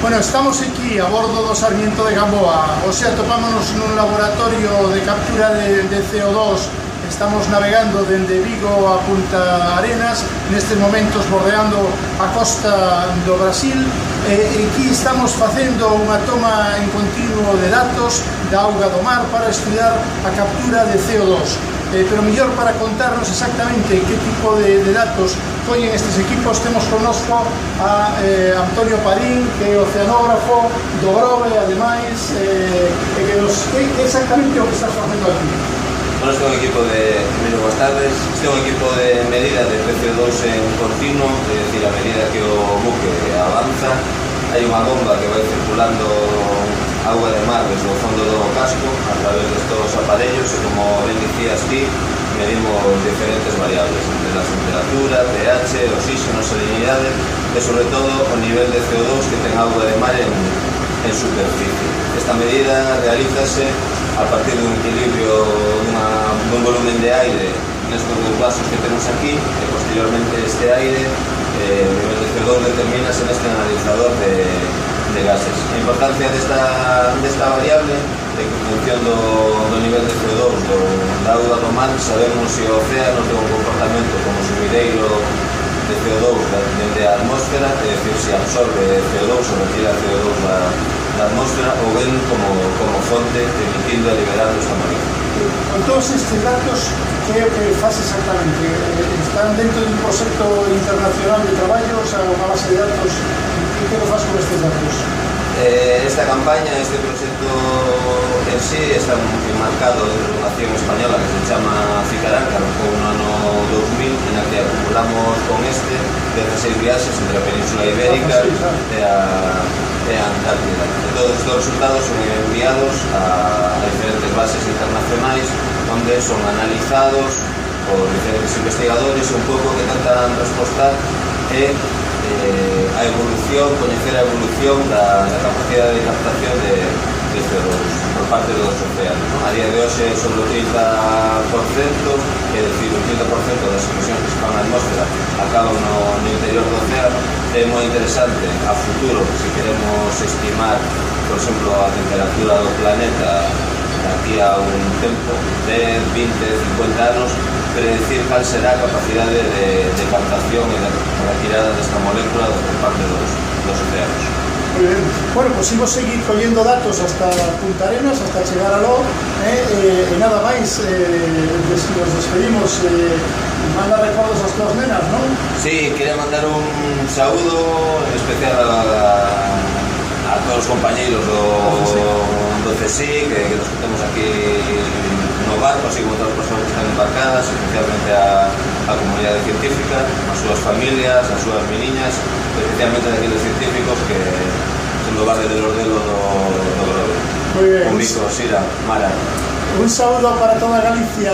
Bueno, estamos aquí a bordo do Sarmiento de Gamboa. Hoxe atopámonos nun laboratorio de captura de CO2. Estamos navegando dende Vigo a Punta Arenas, nestes momentos bordeando a costa do Brasil. Aquí estamos facendo unha toma en continuo de datos da auga do mar para estudiar a captura de CO2. Pero mellor para contarnos exactamente que tipo de datos collen estes equipos, temos connosco a Antonio Parín, que é oceanógrafo do Grove, ademais, que exactamente o que estás facendo aquí. Bueno, este é un equipo de, primeiro, boas tardes, este é un equipo de medida de CO2 en continuo, é dicir, a medida que o buque avanza, hai unha bomba que vai circulando agua de mar desde o fondo do casco a través destos aparellos e, como ben dicías ti, medimos diferentes variables, entre a temperatura, pH, oxígeno, salinidade e, sobre todo, o nivel de CO2 que ten agua de mar en superficie. Esta medida realízase a partir dun equilibrio dun volumen de aire nestes dos vasos que temos aquí e, posteriormente, este aire, o nivel de CO2 determínase neste analizador de gases. A importancia desta variable é que, en función do nivel de CO2 da auga do mar, sabemos se o océano ten un comportamento como sumideiro de CO2 dende a atmósfera, é dicir, se absorbe CO2 ou retira CO2 da atmósfera, ou ben como fonte emitindo e liberando esta molécula. Con todos estes datos, que é o que faz exactamente? Están dentro dun proxecto internacional de traballo, o sea, unha base de datos, que lo faz con estes datos? Esta campaña, este proxecto en sí, está enmarcado dentro de unha acción española que se chama Ficaranca, no ano 2000, en a que acumulamos con 16 viaxes entre a Península Ibérica e a Antártida. Todos estes resultados son enviados a diferentes bases internacionais onde son analizados por diferentes investigadores e un pouco que tentan respostar a evolución, coñecer a evolución da capacidade de captación de CO2 por parte dos océanos. A día de hoxe son o 30%, é dicir, o 30% das emisións que se fan na atmósfera acaban no interior do océano. É moi interesante a futuro, se queremos estimar, por exemplo, a temperatura do planeta daqui a un tempo, 10, 20, 50 anos, predecir cal será a capacidade de captación e de retirada desta molécula por parte dos océanos. Muy bien. Bueno, pues imos seguir collendo datos hasta Punta Arenas, hasta chegar aló, e nada máis, nos despedimos, manda recordos ás tuas nenas, non? Sí, quería mandar un saúdo especial a todos os compañeiros do CSIC, que nos temos aquí no barco, así como todas as persoas que están embarcadas, especialmente a comunidade científica, as súas familias, as súas meniñas, especialmente daqueles científicos que son do barrio del Ordelo do Grove. Muy bien. Un bico, Sira, Mara. Un saúdo para toda Galicia.